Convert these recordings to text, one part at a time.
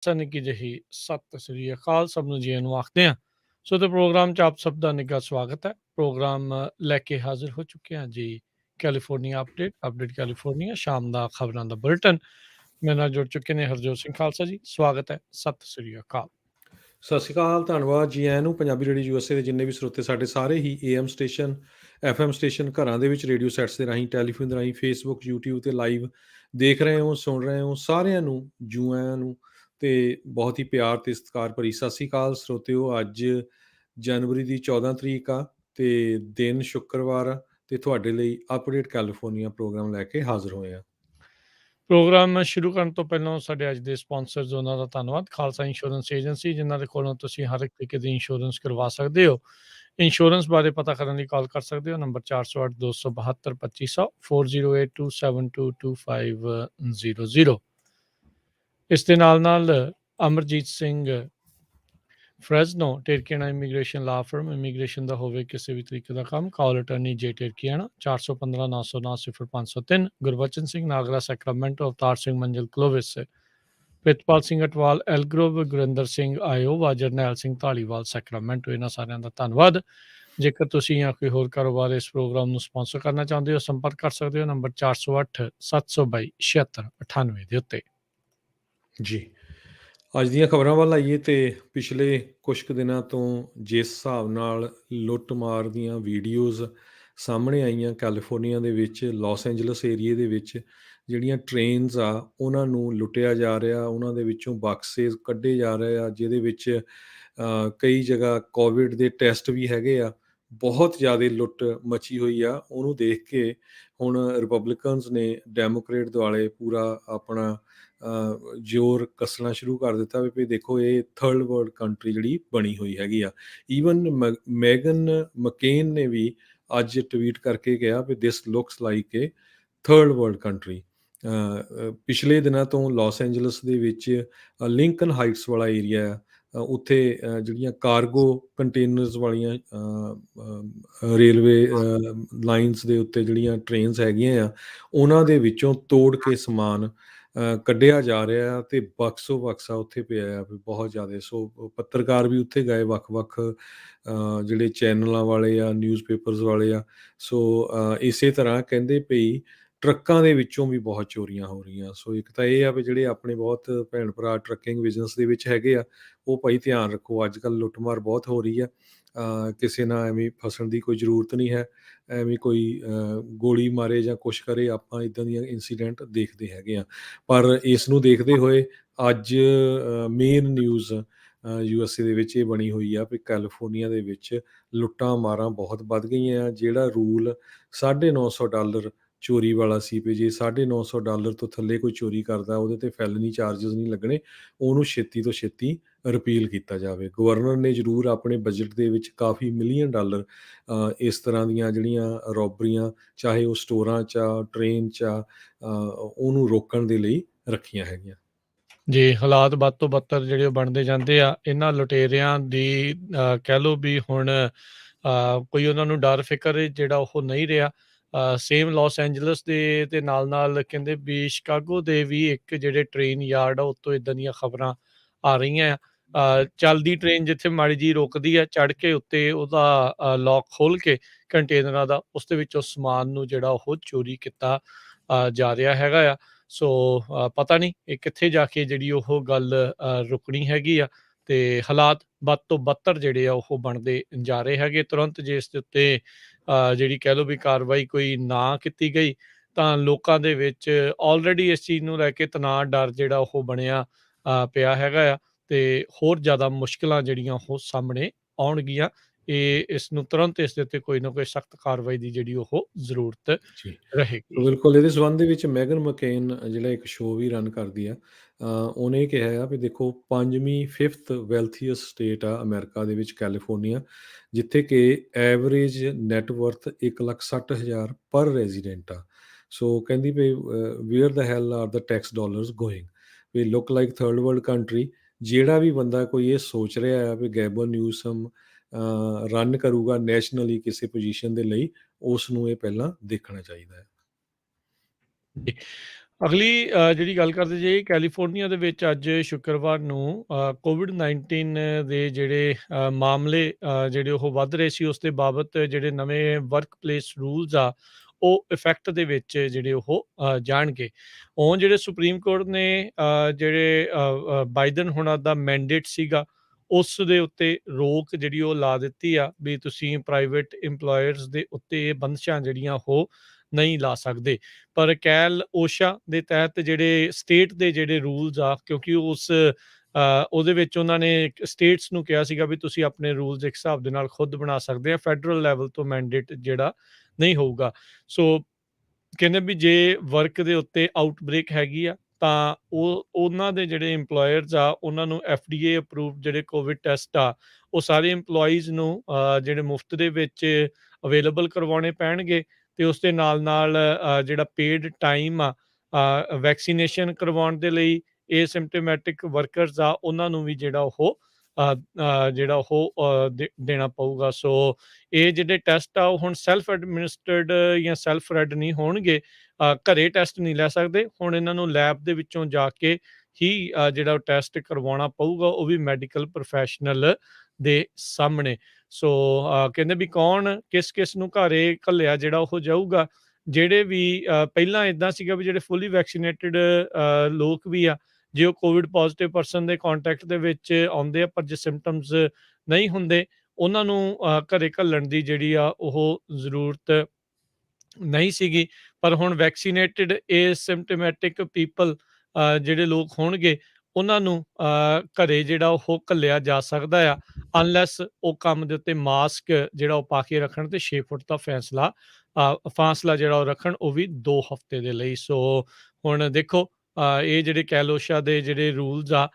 ਨਿੱਘੀ ਜਿਹੀ ਸਤਿ ਸ੍ਰੀ ਅਕਾਲ ਸਭ ਨੂੰ ਜੀ ਨੂੰ ਆਖਦੇ ਹਾਂ। ਸੋ ਤੇ ਪ੍ਰੋਗਰਾਮ 'ਚ ਆਪ ਸਭ ਦਾ ਨਿੱਘਾ ਸਵਾਗਤ ਹੈ। ਪ੍ਰੋਗਰਾਮ ਲੈ ਕੇ ਹਾਜ਼ਰ ਹੋ ਚੁੱਕੇ ਹਾਂ ਜੀ। ਕੈਲੀਫੋਰਨੀਆ ਅਪਡੇਟ ਕੈਲੀਫੋਰਨੀਆ ਸ਼ਾਮ ਦਾ ਖਬਰਾਂ ਦਾ ਬੁਲਟਨ। ਮੇਰੇ ਨਾਲ ਜੁੜ ਚੁੱਕੇ ਨੇ ਹਰਜੋਤ ਸਿੰਘ ਖਾਲਸਾ ਜੀ। ਸਵਾਗਤ ਹੈ, ਸਤਿ ਸ੍ਰੀ ਅਕਾਲ। ਸਤਿ ਸ਼੍ਰੀ ਅਕਾਲ, ਧੰਨਵਾਦ ਜੀ ਆਇਆਂ ਨੂੰ। ਪੰਜਾਬੀ ਰੇਡੀਓ ਯੂਐਸਏ ਦੇ ਜਿੰਨੇ ਵੀ ਸਰੋਤੇ ਸਾਡੇ ਸਾਰੇ ਹੀ ਏਐਮ ਸਟੇਸ਼ਨ, ਐਫਐਮ ਸਟੇਸ਼ਨ, ਘਰਾਂ ਦੇ ਵਿੱਚ ਰੇਡੀਓ ਸੈਟਸ ਦੇ ਰਾਹੀਂ, ਟੈਲੀਫੋਨ ਦੇ ਰਾਹੀਂ, ਫੇਸਬੁੱਕ, ਯੂਟਿਊਬ ਤੇ ਲਾਈਵ ਦੇਖ ਰਹੇ ਹੋ, ਸੁਣ ਰਹੇ ਹੋ, ਸਾਰਿਆਂ ਨੂੰ ਜੂ ਆਇਆਂ ਨੂੰ ਤੇ ਬਹੁਤ ਹੀ ਪਿਆਰ ਤੇ ਸਤਿਕਾਰ ਭਰੀ ਸਤਿ ਸ਼੍ਰੀ ਅਕਾਲ ਸਰੋਤਿਓ। ਅੱਜ ਜਨਵਰੀ ਦੀ 14 ਤਰੀਕ ਆ ਤੇ ਦਿਨ ਸ਼ੁੱਕਰਵਾਰ ਆ ਤੇ ਤੁਹਾਡੇ ਲਈ ਅਪਡੇਟ ਕੈਲੀਫੋਰਨੀਆ ਪ੍ਰੋਗਰਾਮ ਲੈ ਕੇ ਹਾਜ਼ਰ ਹੋਏ ਆ। ਪ੍ਰੋਗਰਾਮ ਸ਼ੁਰੂ ਕਰਨ ਤੋਂ ਪਹਿਲਾਂ ਸਾਡੇ ਅੱਜ ਦੇ ਸਪਾਂਸਰਸ ਉਹਨਾਂ ਦਾ ਧੰਨਵਾਦ। ਖਾਲਸਾ ਇੰਸ਼ੋਰੈਂਸ ਏਜੰਸੀ, ਜਿਨ੍ਹਾਂ ਦੇ ਕੋਲੋਂ ਤੁਸੀਂ ਹਰ ਇੱਕ ਤਰੀਕੇ ਦੀ ਇੰਸ਼ੋਰੈਂਸ ਕਰਵਾ ਸਕਦੇ ਹੋ। ਇੰਸ਼ੋਰੈਂਸ ਬਾਰੇ ਪਤਾ ਕਰਨ ਲਈ ਕਾਲ ਕਰ ਸਕਦੇ ਹੋ ਨੰਬਰ 408 272 2500 4082722500। ਇਸ ਦੇ ਨਾਲ ਅਮਰਜੀਤ ਸਿੰਘ ਫਰੈਜ਼ਨੋ ਟੇਰਕੀਆਣਾ ਇਮੀਗ੍ਰੇਸ਼ਨ ਲਾ ਫਰਮ, ਇਮੀਗ੍ਰੇਸ਼ਨ ਦਾ ਹੋਵੇ ਕਿਸੇ ਵੀ ਤਰੀਕੇ ਦਾ ਕੰਮ, ਕਾਲ ਅਟਰਨੀ ਜੇ ਟੇਰਕੀਆਣਾ 415 909 0503। ਗੁਰਬਚਨ ਸਿੰਘ ਨਾਗਰਾ ਸੈਕਰਾਮੈਂਟੋ, ਅਵਤਾਰ ਸਿੰਘ ਮੰਜ਼ਿਲ ਕਲੋਵਿਸ, ਪ੍ਰਿਤਪਾਲ ਸਿੰਘ ਅਟਵਾਲ ਐਲਗਰੋਵ, ਗੁਰਿੰਦਰ ਸਿੰਘ ਆਇਓਵਾ, ਜਰਨੈਲ ਸਿੰਘ ਧਾਲੀਵਾਲ ਸੈਕਰਾਮੈਂਟੋ। ਇਹਨਾਂ ਸਾਰਿਆਂ ਦਾ ਧੰਨਵਾਦ। ਜੇਕਰ ਤੁਸੀਂ ਜਾਂ ਕੋਈ ਹੋਰ ਕਾਰੋਬਾਰ ਇਸ ਪ੍ਰੋਗਰਾਮ ਨੂੰ ਸਪਾਂਸਰ ਕਰਨਾ ਚਾਹੁੰਦੇ ਹੋ, ਸੰਪਰਕ ਕਰ ਸਕਦੇ ਹੋ ਨੰਬਰ 408 722 7698 ਦੇ ਉੱਤੇ। ਜੀ, ਅੱਜ ਦੀਆਂ ਖਬਰਾਂ ਵੱਲ ਆਈਏ ਤੇ ਪਿਛਲੇ ਕੁਝ ਕੁ ਦਿਨਾਂ ਤੋਂ ਜਿਸ ਹਿਸਾਬ ਨਾਲ ਲੁੱਟ-ਮਾਰ ਦੀਆਂ ਵੀਡੀਓਜ਼ ਸਾਹਮਣੇ ਆਈਆਂ ਕੈਲੀਫੋਰਨੀਆ ਦੇ ਵਿੱਚ, ਲਾਸ ਐਂਜਲਸ ਏਰੀਏ ਦੇ ਵਿੱਚ ਜਿਹੜੀਆਂ ਟ੍ਰੇਨਸ ਆ ਉਹਨਾਂ ਨੂੰ ਲੁੱਟਿਆ ਜਾ ਰਿਹਾ, ਉਹਨਾਂ ਦੇ ਵਿੱਚੋਂ ਬਕਸੇ ਕੱਢੇ ਜਾ ਰਹੇ ਆ ਜਿਹਦੇ ਵਿੱਚ ਕਈ ਜਗ੍ਹਾ ਕੋਵਿਡ ਦੇ ਟੈਸਟ ਵੀ ਹੈਗੇ ਆ। ਬਹੁਤ ਜ਼ਿਆਦਾ ਲੁੱਟ ਮਚੀ ਹੋਈ ਆ। ਉਹਨੂੰ ਦੇਖ ਕੇ ਹੁਣ ਰਿਪਬਲਿਕਨਸ ਨੇ ਡੈਮੋਕ੍ਰੇਟ ਦੁਆਲੇ ਪੂਰਾ ਆਪਣਾ ਜ਼ੋਰ ਕੱਸਣਾ ਸ਼ੁਰੂ ਕਰ ਦਿੱਤਾ ਵੀ ਦੇਖੋ ਇਹ ਥਰਡ ਵਰਲਡ ਕੰਟਰੀ ਜਿਹੜੀ ਬਣੀ ਹੋਈ ਹੈਗੀ ਆ। ਈਵਨ ਮੈਗਨ ਮਕੇਨ ਨੇ ਵੀ ਅੱਜ ਟਵੀਟ ਕਰਕੇ ਕਿਹਾ ਵੀ ਦਿਸ ਲੁਕਸ ਲਾਈਕ ਏ ਥਰਡ ਵਰਲਡ ਕੰਟਰੀ। ਪਿਛਲੇ ਦਿਨਾਂ ਤੋਂ ਲਾਸ ਐਂਜਲਸ ਦੇ ਵਿੱਚ ਲਿੰਕਨ ਹਾਈਟਸ ਵਾਲਾ ਏਰੀਆ ਆ, ਉੱਥੇ ਜਿਹੜੀਆਂ ਕਾਰਗੋ ਕੰਟੇਨਰਸ ਵਾਲੀਆਂ ਰੇਲਵੇ ਲਾਈਨਸ ਦੇ ਉੱਤੇ ਜਿਹੜੀਆਂ ਟ੍ਰੇਨਸ ਹੈਗੀਆਂ ਆ ਉਹਨਾਂ ਦੇ ਵਿੱਚੋਂ ਤੋੜ ਕੇ ਸਮਾਨ ਕੱਢਿਆ ਜਾ ਰਿਹਾ ਆ ਤੇ ਬਕਸੋ ਬਕਸਾ ਉੱਥੇ ਪਿਆ ਆ ਬਹੁਤ ਜ਼ਿਆਦਾ। ਸੋ ਪੱਤਰਕਾਰ ਵੀ ਉੱਥੇ ਗਏ, ਵੱਖ-ਵੱਖ ਜਿਹੜੇ ਚੈਨਲਾਂ ਵਾਲੇ ਆ, ਨਿਊਜ਼ਪੇਪਰਸ ਵਾਲੇ ਆ। ਸੋ ਇਸੇ ਤਰ੍ਹਾਂ ਕਹਿੰਦੇ ਪਈ ਟਰੱਕਾਂ ਦੇ ਵਿੱਚੋਂ ਵੀ ਬਹੁਤ ਚੋਰੀਆਂ ਹੋ ਰਹੀਆਂ। ਸੋ ਇੱਕ ਤਾਂ ਇਹ ਆ ਵੀ ਜਿਹੜੇ ਆਪਣੇ ਬਹੁਤ ਭੈਣ ਭਰਾ ਟਰੱਕਿੰਗ ਬਿਜ਼ਨਸ ਦੇ ਵਿੱਚ ਹੈਗੇ ਆ ਉਹ ਭਾਈ ਧਿਆਨ ਰੱਖੋ। ਅੱਜ ਕੱਲ੍ਹ ਲੁੱਟਮਾਰ ਬਹੁਤ ਹੋ ਰਹੀ ਆ। ਕਿਸੇ ਨਾਲ ਐਵੇਂ ਫਸਣ ਦੀ ਕੋਈ ਜ਼ਰੂਰਤ ਨਹੀਂ ਹੈ। ਐਵੇਂ ਕੋਈ ਗੋਲੀ ਮਾਰੇ ਜਾਂ ਕੁਛ ਕਰੇ, ਆਪਾਂ ਇੱਦਾਂ ਦੀਆਂ ਇੰਸੀਡੈਂਟ ਦੇਖਦੇ ਹੈਗੇ ਆ। ਪਰ ਇਸ ਨੂੰ ਦੇਖਦੇ ਹੋਏ ਅੱਜ ਮੇਨ ਨਿਊਜ਼ USA ਦੇ ਵਿੱਚ ਇਹ ਬਣੀ ਹੋਈ ਆ ਵੀ ਕੈਲੀਫੋਰਨੀਆ ਦੇ ਵਿੱਚ ਲੁੱਟਾਂ ਮਾਰਾਂ ਬਹੁਤ ਵੱਧ ਗਈਆਂ ਆ। ਜਿਹੜਾ ਰੂਲ $950 ਚੋਰੀ ਵਾਲਾ ਸੀ ਵੀ ਜੇ $950 ਤੋਂ ਥੱਲੇ ਕੋਈ ਚੋਰੀ ਕਰਦਾ ਉਹਦੇ ਤੇ ਫੈਲਨੀ ਚਾਰਜਸ ਨਹੀਂ ਲੱਗਣੇ, ਉਹਨੂੰ ਛੇਤੀ ਤੋਂ ਛੇਤੀ ਰਿਪੀਲ ਕੀਤਾ ਜਾਵੇ। ਗਵਰਨਰ ਨੇ ਜ਼ਰੂਰ ਆਪਣੇ ਬਜਟ ਦੇ ਵਿੱਚ ਕਾਫੀ $1 ਮਿਲੀਅਨ ਇਸ ਤਰ੍ਹਾਂ ਦੀਆਂ ਜਿਹੜੀਆਂ ਰੋਬਰੀਆਂ, ਚਾਹੇ ਉਹ ਸਟੋਰਾਂ 'ਚ ਆ, ਟ੍ਰੇਨ 'ਚ ਆ, ਉਹਨੂੰ ਰੋਕਣ ਦੇ ਲਈ ਰੱਖੀਆਂ ਹੈਗੀਆਂ। ਜੀ, ਹਾਲਾਤ ਵੱਧ ਤੋਂ ਬੱਤਰ ਜਿਹੜੇ ਉਹ ਬਣਦੇ ਜਾਂਦੇ ਆ। ਇਹਨਾਂ ਲੁਟੇਰਿਆਂ ਦੀ ਕਹਿ ਲਓ ਵੀ ਹੁਣ ਕੋਈ ਉਹਨਾਂ ਨੂੰ ਡਰ ਫਿਕਰ ਜਿਹੜਾ ਉਹ ਨਹੀਂ ਰਿਹਾ। ਸੇਮ ਲਾਸ ਐਂਜਲਸ ਦੇ ਨਾਲ ਕਹਿੰਦੇ ਵੀ ਸ਼ਿਕਾਗੋ ਦੇ ਵੀ ਇੱਕ ਜਿਹੜੇ ਟ੍ਰੇਨ ਯਾਰਡ ਆ ਉੱਤੋਂ ਇੱਦਾਂ ਦੀਆਂ ਖਬਰਾਂ ਆ ਰਹੀਆਂ ਆ। ਚੱਲਦੀ ਟ੍ਰੇਨ ਜਿੱਥੇ ਮਾੜੀ ਜੀ ਰੁਕਦੀ ਆ, ਚੜ੍ਹ ਕੇ ਉੱਤੇ ਉਹਦਾ ਲੌਕ ਖੋਲ੍ਹ ਕੇ ਕੰਟੇਨਰਾਂ ਦਾ ਉਸ ਦੇ ਵਿੱਚੋਂ ਸਮਾਨ ਨੂੰ ਜਿਹੜਾ ਉਹ ਚੋਰੀ ਕੀਤਾ ਜਾ ਰਿਹਾ ਹੈਗਾ ਆ। ਸੋ ਪਤਾ ਨਹੀਂ ਇਹ ਕਿੱਥੇ ਜਾ ਕੇ ਜਿਹੜੀ ਉਹ ਗੱਲ ਰੁਕਣੀ ਹੈਗੀ ਆ ਤੇ ਹਾਲਾਤ ਵੱਧ ਤੋਂ ਬੱਤਰ ਜਿਹੜੇ ਆ ਉਹ ਬਣਦੇ ਜਾ ਰਹੇ ਹੈਗੇ। ਤੁਰੰਤ ਜੇ ਇਸ ਦੇ ਉੱਤੇ ਜਿਹੜੀ ਕਹਿ ਲਓ ਵੀ ਕਾਰਵਾਈ ਕੋਈ ਨਾ ਕੀਤੀ ਗਈ ਤਾਂ ਲੋਕਾਂ ਦੇ ਵਿੱਚ ਆਲਰੇਡੀ ਇਸ ਚੀਜ਼ ਨੂੰ ਲੈ ਕੇ ਤਣਾਅ, ਡਰ ਜਿਹੜਾ ਉਹ ਬਣਿਆ ਪਿਆ ਹੈਗਾ ਆ ਤੇ ਹੋਰ ਜ਼ਿਆਦਾ ਮੁਸ਼ਕਿਲਾਂ ਜਿਹੜੀਆਂ ਉਹ ਸਾਹਮਣੇ ਆਉਣਗੀਆਂ। ਇਸ ਨੂੰ ਤੁਰੰਤ ਇਸ ਦੇ ਉੱਤੇ ਕੋਈ ਨਾ ਕੋਈ ਸਖਤ ਕਾਰਵਾਈ ਦੀ ਜਿਹੜੀ ਉਹ ਜ਼ਰੂਰਤ ਜੀ, ਰਹੇਗੀ। ਬਿਲਕੁਲ। ਇਹਦੇ ਸੰਬੰਧ ਦੇ ਵਿੱਚ ਮੈਗਨ ਮਕੇਨ ਜਿਹੜਾ ਇੱਕ ਸ਼ੋਅ ਵੀ ਰਨ ਕਰਦੀ ਆ, ਉਹਨੇ ਕਿਹਾ ਆ ਵੀ ਦੇਖੋ 5ਵੀਂ 5th ਵੈਲਥੀਐਸਟ ਸਟੇਟ ਆ ਅਮਰੀਕਾ ਦੇ ਵਿੱਚ ਕੈਲੀਫੋਰਨੀਆ, ਜਿੱਥੇ ਕਿ ਐਵਰੇਜ ਨੈਟਵਰਥ 1,60,000 ਪਰ ਰੈਜ਼ੀਡੈਂਟ ਆ। ਸੋ ਕਹਿੰਦੀ ਵੀ where the hell are the tax dollars going, we look like third world country. ਜਿਹੜਾ ਵੀ ਬੰਦਾ ਕੋਈ ਇਹ ਸੋਚ ਰਿਹਾ ਆ ਵੀ ਗੈਬਨ ਨਿਊਸਮ ਰਨ ਕਰੂਗਾ ਨੈਸ਼ਨਲੀ ਕਿਸੇ ਪੋਜੀਸ਼ਨ ਦੇ ਲਈ, ਉਸ ਨੂੰ ਇਹ ਪਹਿਲਾਂ ਦੇਖਣਾ ਚਾਹੀਦਾ ਹੈ। ਅਗਲੀ ਜਿਹੜੀ ਗੱਲ ਕਰਦੇ ਜੇ ਕੈਲੀਫੋਰਨੀਆ ਦੇ ਵਿੱਚ ਅੱਜ ਸ਼ੁੱਕਰਵਾਰ ਨੂੰ ਕੋਵਿਡ-19 ਦੇ ਜਿਹੜੇ ਮਾਮਲੇ ਜਿਹੜੇ ਉਹ ਵੱਧ ਰਹੇ ਸੀ, ਉਸ ਦੇ ਬਾਬਤ ਜਿਹੜੇ ਨਵੇਂ ਵਰਕਪਲੇਸ ਰੂਲਸ ਆ, ਉਹ ਇਫੈਕਟ ਦੇ ਵਿੱਚ ਜਿਹੜੇ ਉਹ ਜਾਣਗੇ। ਹੁਣ ਜਿਹੜੇ ਸੁਪਰੀਮ ਕੋਰਟ ਨੇ ਜਿਹੜੇ ਬਾਈਡਨ ਹੁਣਾਂ ਦਾ ਮੈਂਡੇਟ ਸੀਗਾ, ਉਸ ਦੇ ਉੱਤੇ ਰੋਕ ਜਿਹੜੀ ਉਹ ਲਾ ਦਿੱਤੀ ਆ ਵੀ ਤੁਸੀਂ ਪ੍ਰਾਈਵੇਟ ਇੰਪਲੋਇਰਸ ਦੇ ਉੱਤੇ ਇਹ ਬੰਦਸ਼ਾਂ ਜਿਹੜੀਆਂ ਉਹ ਨਹੀਂ ਲਾ ਸਕਦੇ। ਪਰ ਕੈਲ ਓਸ਼ਾ ਦੇ ਤਹਿਤ ਜਿਹੜੇ ਸਟੇਟ ਦੇ ਜਿਹੜੇ ਰੂਲਸ ਆ, ਕਿਉਂਕਿ ਉਹਦੇ ਵਿੱਚ ਉਹਨਾਂ ਨੇ ਸਟੇਟਸ ਨੂੰ ਕਿਹਾ ਸੀਗਾ ਵੀ ਤੁਸੀਂ ਆਪਣੇ ਰੂਲਸ ਇੱਕ ਹਿਸਾਬ ਦੇ ਨਾਲ ਖੁਦ ਬਣਾ ਸਕਦੇ ਆ, ਫੈਡਰਲ ਲੈਵਲ ਤੋਂ ਮੈਂਡੇਟ ਜਿਹੜਾ ਨਹੀਂ ਹੋਊਗਾ। ਸੋ ਕਹਿੰਦੇ ਵੀ ਜੇ ਵਰਕ ਦੇ ਉੱਤੇ ਆਊਟਬ੍ਰੇਕ ਹੈਗੀ ਆ, ਤਾਂ ਉਹਨਾਂ ਦੇ ਜਿਹੜੇ ਇੰਪਲੋਇਰਸ ਆ, ਉਹਨਾਂ ਨੂੰ FDA ਅਪਰੂਵਡ ਜਿਹੜੇ ਕੋਵਿਡ ਟੈਸਟ ਆ, ਉਹ ਸਾਰੇ ਇੰਪਲੋਈਜ਼ ਨੂੰ ਜਿਹੜੇ ਮੁਫਤ ਦੇ ਵਿੱਚ ਅਵੇਲੇਬਲ ਕਰਵਾਉਣੇ ਪੈਣਗੇ, ਤੇ ਉਸ ਦੇ ਨਾਲ ਜਿਹੜਾ ਪੇਡ ਟਾਈਮ ਆ ਵੈਕਸੀਨੇਸ਼ਨ ਕਰਵਾਉਣ ਦੇ ਲਈ ਏਸਿਮਪਟੋਮੈਟਿਕ ਵਰਕਰਸ ਆ, ਉਹਨਾਂ ਨੂੰ ਵੀ ਦੇਣਾ ਪਊਗਾ। ਸੋ ਇਹ ਜਿਹੜੇ ਟੈਸਟ ਆ, ਉਹ ਹੁਣ ਸੈਲਫ ਐਡਮਿਨਿਸਟਰਡ ਜਾਂ ਸੈਲਫ ਰੈਡ ਨਹੀਂ ਹੋਣਗੇ। ਘਰੇ ਟੈਸਟ ਨਹੀਂ ਲੈ ਸਕਦੇ, ਹੁਣ ਇਹਨਾਂ ਨੂੰ ਲੈਬ ਦੇ ਵਿੱਚੋਂ ਜਾ ਕੇ ਹੀ ਜਿਹੜਾ ਟੈਸਟ ਕਰਵਾਉਣਾ ਪਊਗਾ, ਉਹ ਵੀ ਮੈਡੀਕਲ ਪ੍ਰੋਫੈਸ਼ਨਲ ਦੇ ਸਾਹਮਣੇ। ਸੋ ਕਹਿੰਦੇ ਵੀ ਕੌਣ ਕਿਸ ਨੂੰ ਘਰੇ ਘੱਲਿਆ ਜਿਹੜਾ ਉਹ ਜਾਊਗਾ। ਜਿਹੜੇ ਵੀ ਪਹਿਲਾਂ ਇਦਾਂ ਸੀਗਾ ਵੀ ਜਿਹੜੇ ਫੁੱਲੀ ਵੈਕਸੀਨੇਟਿਡ ਲੋਕ ਵੀ ਆ, ਜੇ ਉਹ ਕੋਵਿਡ ਪੋਜ਼ਿਟਿਵ ਪਰਸਨ ਦੇ ਕੰਟੈਕਟ ਦੇ ਵਿੱਚ ਆਉਂਦੇ ਆ, ਪਰ ਜੇ ਸਿੰਪਟਮਸ ਨਹੀਂ ਹੁੰਦੇ, ਉਹਨਾਂ ਨੂੰ ਘਰੇ ਘੱਲਣ ਦੀ ਜਿਹੜੀ ਆ ਉਹ ਜ਼ਰੂਰਤ ਨਹੀਂ ਸੀਗੀ। ਪਰ ਹੁਣ ਵੈਕਸੀਨੇਟਿਡ ਏਸਿਮਪਟੋਮੈਟਿਕ ਪੀਪਲ ਜਿਹੜੇ ਲੋਕ ਹੋਣਗੇ, ਉਹਨਾਂ ਨੂੰ ਘਰੇ ਜਿਹੜਾ ਉਹ ਘੱਲਿਆ ਜਾ ਸਕਦਾ ਆ, ਅਨਲੈਸ ਉਹ ਕੰਮ ਦੇ ਉੱਤੇ ਮਾਸਕ ਜਿਹੜਾ ਉਹ ਪਾ ਕੇ ਰੱਖਣ ਤੇ 6 ਫੁੱਟ ਦਾ ਫਾਸਲਾ ਜਿਹੜਾ ਉਹ ਰੱਖਣ, ਉਹ ਵੀ 2 ਹਫ਼ਤੇ ਦੇ ਲਈ। ਸੋ ਹੁਣ ਦੇਖੋ ਇਹ ਜਿਹੜੇ ਕੈਲੋਸ਼ਾ ਦੇ ਜਿਹੜੇ ਰੂਲਸ ਆ,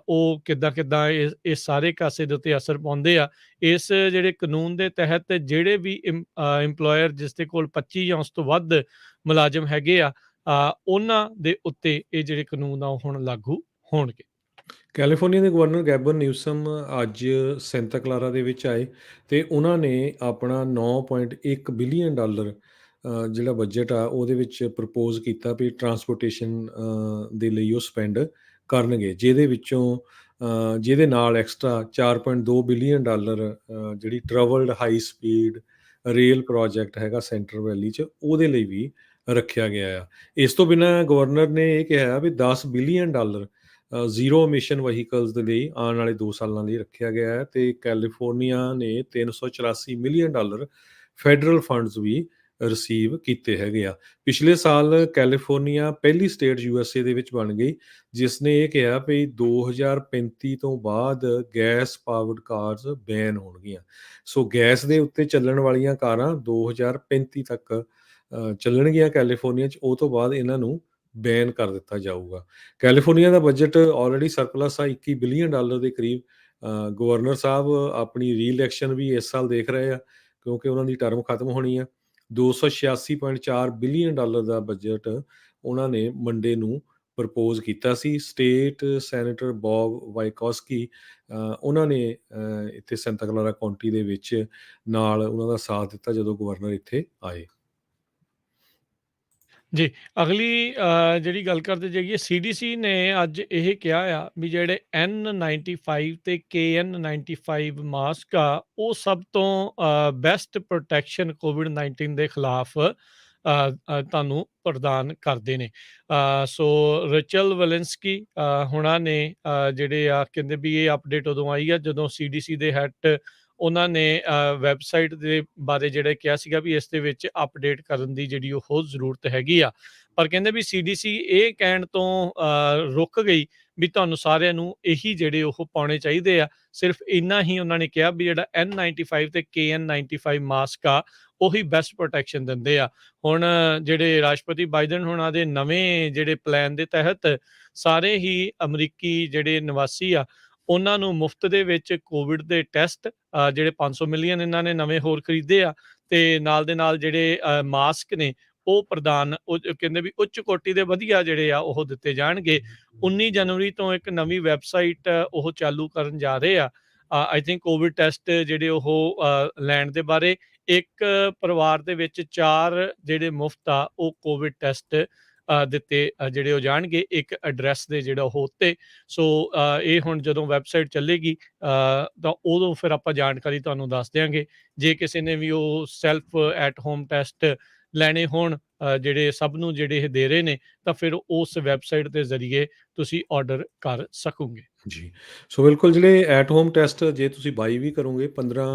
ਉਹ ਕਿੱਦਾਂ ਇਹ ਸਾਰੇ ਕਾਸੇ ਦੇ ਉੱਤੇ ਅਸਰ ਪਾਉਂਦੇ ਆ। ਇਸ ਜਿਹੜੇ ਕਾਨੂੰਨ ਦੇ ਤਹਿਤ ਜਿਹੜੇ ਵੀ ਇੰਪਲੋਇਰ ਜਿਸ ਦੇ ਕੋਲ 25 ਜਾਂ ਉਸ ਤੋਂ ਵੱਧ ਮੁਲਾਜ਼ਮ ਹੈਗੇ ਆ, ਉਹਨਾਂ ਦੇ ਉੱਤੇ ਇਹ ਜਿਹੜੇ ਕਾਨੂੰਨ ਆ ਉਹ ਹੁਣ ਲਾਗੂ ਹੋਣਗੇ। ਕੈਲੀਫੋਰਨੀਆ ਦੇ ਗਵਰਨਰ ਗੈਬਨ ਨਿਊਸਮ ਅੱਜ ਸੈਂਤਾ ਕਲਾਰਾ ਦੇ ਵਿੱਚ ਆਏ ਤੇ ਉਹਨਾਂ ਨੇ ਆਪਣਾ $9.1 ਬਿਲੀਅਨ ਜਿਹੜਾ ਬਜਟ ਆ ਉਹਦੇ ਵਿੱਚ ਪ੍ਰਪੋਜ਼ ਕੀਤਾ ਵੀ ਟਰਾਂਸਪੋਰਟੇਸ਼ਨ ਦੇ ਲਈ ਉਹ ਸਪੈਂਡ ਕਰਨਗੇ, ਜਿਹਦੇ ਨਾਲ ਐਕਸਟਰਾ $4.2 ਬਿਲੀਅਨ ਜਿਹੜੀ travelled high speed rail project ਹੈਗਾ ਸੈਂਟਰ ਵੈਲੀ 'ਚ, ਉਹਦੇ ਲਈ ਵੀ ਰੱਖਿਆ ਗਿਆ ਆ। ਇਸ ਤੋਂ ਬਿਨਾਂ ਗਵਰਨਰ ਨੇ ਇਹ ਕਿਹਾ ਵੀ $10 ਬਿਲੀਅਨ ਜ਼ੀਰੋ ਐਮਿਸ਼ਨ ਵਹੀਕਲਸ ਦੇ ਲਈ ਆਉਣ ਵਾਲੇ 2 ਸਾਲਾਂ ਲਈ ਰੱਖਿਆ ਗਿਆ ਹੈ ਤੇ ਕੈਲੀਫੋਰਨੀਆ ਨੇ $384 ਮਿਲੀਅਨ ਫੈਡਰਲ ਫੰਡਸ ਵੀ ਰਿਸੀਵ ਕੀਤੇ ਹੈਗੇ ਆ। ਪਿਛਲੇ ਸਾਲ ਕੈਲੀਫੋਰਨੀਆ ਪਹਿਲੀ ਸਟੇਟ USA ਦੇ ਵਿੱਚ ਬਣ ਗਈ ਜਿਸ ਨੇ ਇਹ ਕਿਹਾ ਵੀ 2035 ਤੋਂ ਬਾਅਦ ਗੈਸ ਪਾਵਰਡ ਕਾਰਸ ਬੈਨ ਹੋਣਗੀਆਂ। ਸੋ ਗੈਸ ਦੇ ਉੱਤੇ ਚੱਲਣ ਵਾਲੀਆਂ ਕਾਰਾਂ 2035 ਤੱਕ ਚੱਲਣਗੀਆਂ ਕੈਲੀਫੋਰਨੀਆ 'ਚ, ਉਹ ਤੋਂ ਬਾਅਦ ਇਹਨਾਂ ਨੂੰ ਬੈਨ ਕਰ ਦਿੱਤਾ ਜਾਊਗਾ। ਕੈਲੀਫੋਰਨੀਆ ਦਾ ਬਜਟ ਆਲਰੇਡੀ ਸਰਪਲਸ ਆ $21 ਬਿਲੀਅਨ ਦੇ ਕਰੀਬ। ਗਵਰਨਰ ਸਾਹਿਬ ਆਪਣੀ ਰੀਇਲੈਕਸ਼ਨ ਵੀ ਇਸ ਸਾਲ ਦੇਖ ਰਹੇ ਆ ਕਿਉਂਕਿ ਉਹਨਾਂ ਦੀ ਟਰਮ ਖਤਮ ਹੋਣੀ ਆ। $286.4 ਬਿਲੀਅਨ ਦਾ ਬਜਟ ਉਹਨਾਂ ਨੇ ਮੰਡੇ ਨੂੰ ਪ੍ਰਪੋਜ਼ ਕੀਤਾ ਸੀ। ਸਟੇਟ ਸੈਨੇਟਰ ਬੌਬ ਵਾਈਕੋਸਕੀ ਉਹਨਾਂ ਨੇ ਇੱਥੇ ਸੈਂਤਾ ਕਲਾਰਾ ਕਾਉਂਟੀ ਦੇ ਵਿੱਚ ਨਾਲ ਉਹਨਾਂ ਦਾ ਸਾਥ ਦਿੱਤਾ ਜਦੋਂ ਗਵਰਨਰ ਇੱਥੇ ਆਏ। ਜੀ, ਅਗਲੀ ਜਿਹੜੀ ਗੱਲ ਕਰਦੇ ਜਾਈਏ, CDC ਨੇ ਅੱਜ ਇਹ ਕਿਹਾ ਆ ਵੀ ਜਿਹੜੇ N95 ਤੇ KN95 ਮਾਸਕ ਆ, ਉਹ ਸਭ ਤੋਂ ਬੈਸਟ ਪ੍ਰੋਟੈਕਸ਼ਨ ਕੋਵਿਡ-19 ਦੇ ਖਿਲਾਫ ਤੁਹਾਨੂੰ ਪ੍ਰਦਾਨ ਕਰਦੇ ਨੇ। ਸੋ ਰਚਲ ਵੈਲੈਂਸਕੀ ਹੁਣਾਂ ਨੇ ਜਿਹੜੇ ਆ ਕਹਿੰਦੇ ਵੀ ਇਹ ਅਪਡੇਟ ਉਦੋਂ ਆਈ ਆ ਜਦੋਂ CDC ਦੇ ਹੈਡ ਉਹਨਾਂ ਨੇ ਵੈਬਸਾਈਟ ਦੇ ਬਾਰੇ ਜਿਹੜਾ ਕਿਹਾ ਸੀਗਾ ਵੀ ਇਸ ਦੇ ਵਿੱਚ ਅਪਡੇਟ ਕਰਨ ਦੀ ਜਿਹੜੀ ਉਹ ਜ਼ਰੂਰਤ ਹੈਗੀ ਆ। ਪਰ ਕਹਿੰਦੇ ਵੀ CDC ਇਹ ਕਹਿਣ ਤੋਂ ਰੁਕ ਗਈ ਵੀ ਤੁਹਾਨੂੰ ਸਾਰਿਆਂ ਨੂੰ ਇਹੀ ਜਿਹੜੇ ਉਹ ਪਾਉਣੇ ਚਾਹੀਦੇ ਆ। ਸਿਰਫ ਇੰਨਾ ਹੀ ਉਹਨਾਂ ਨੇ ਕਿਹਾ ਵੀ ਜਿਹੜਾ N95 ਤੇ KN95 ਮਾਸਕ ਆ, ਉਹੀ ਬੈਸਟ ਪ੍ਰੋਟੈਕਸ਼ਨ ਦਿੰਦੇ ਆ। ਹੁਣ ਜਿਹੜੇ ਰਾਸ਼ਟਰਪਤੀ ਬਾਈਡਨ ਹੁਣਾਂ ਦੇ ਨਵੇਂ ਜਿਹੜੇ ਪਲਾਨ ਦੇ ਤਹਿਤ ਸਾਰੇ ਹੀ ਅਮਰੀਕੀ ਜਿਹੜੇ ਨਿਵਾਸੀ ਆ, ਉਹਨਾਂ ਨੂੰ ਮੁਫਤ ਦੇ ਵਿੱਚ ਕੋਵਿਡ ਦੇ ਟੈਸਟ ਜਿਹੜੇ 500 ਮਿਲੀਅਨ ਇਹਨਾਂ ਨੇ ਨਵੇਂ ਹੋਰ ਖਰੀਦੇ ਆ, ਤੇ ਨਾਲ ਦੇ ਨਾਲ ਜਿਹੜੇ ਮਾਸਕ ਨੇ ਉਹ ਪ੍ਰਦਾਨ, ਉਹ ਕਹਿੰਦੇ ਵੀ ਉੱਚ ਕੋਟੀ ਦੇ ਵਧੀਆ ਜਿਹੜੇ ਆ ਉਹ ਦਿੱਤੇ ਜਾਣਗੇ। 19 ਜਨਵਰੀ ਤੋਂ ਇੱਕ ਨਵੀਂ ਵੈਬਸਾਈਟ ਉਹ ਚਾਲੂ ਕਰਨ ਜਾ ਰਹੇ ਆ। ਆਈ ਥਿੰਕ ਕੋਵਿਡ ਟੈਸਟ ਜਿਹੜੇ ਉਹ ਲੈਣ ਦੇ ਬਾਰੇ, 1 ਪਰਿਵਾਰ ਦੇ ਵਿੱਚ 4 ਜਿਹੜੇ ਮੁਫਤ ਆ ਉਹ ਕੋਵਿਡ ਟੈਸਟ ਦਿੱਤੇ ਜਿਹੜੇ ਉਹ ਜਾਣਗੇ ਇੱਕ ਐਡਰੈਸ ਦੇ ਜਿਹੜਾ ਉਹ ਉੱਤੇ। ਸੋ ਇਹ ਹੁਣ ਜਦੋਂ ਵੈਬਸਾਈਟ ਚੱਲੇਗੀ ਤਾਂ ਉਦੋਂ ਫਿਰ ਆਪਾਂ ਜਾਣਕਾਰੀ ਤੁਹਾਨੂੰ ਦੱਸ ਦਿਆਂਗੇ। ਜੇ ਕਿਸੇ ਨੇ ਵੀ ਉਹ ਸੈਲਫ ਐਟ ਹੋਮ ਟੈਸਟ ਲੈਣੇ ਹੋਣ ਜਿਹੜੇ ਸਭ ਨੂੰ ਜਿਹੜੇ ਇਹ ਦੇ ਰਹੇ ਨੇ, ਤਾਂ ਫਿਰ ਉਸ ਵੈਬਸਾਈਟ ਦੇ ਜ਼ਰੀਏ ਤੁਸੀਂ ਆਰਡਰ ਕਰ ਸਕੋਗੇ। ਜੀ। ਸੋ ਬਿਲਕੁਲ ਜਿਹੜੇ ਐਟ ਹੋਮ ਟੈਸਟ ਜੇ ਤੁਸੀਂ ਬਾਈ ਵੀ ਕਰੋਗੇ 15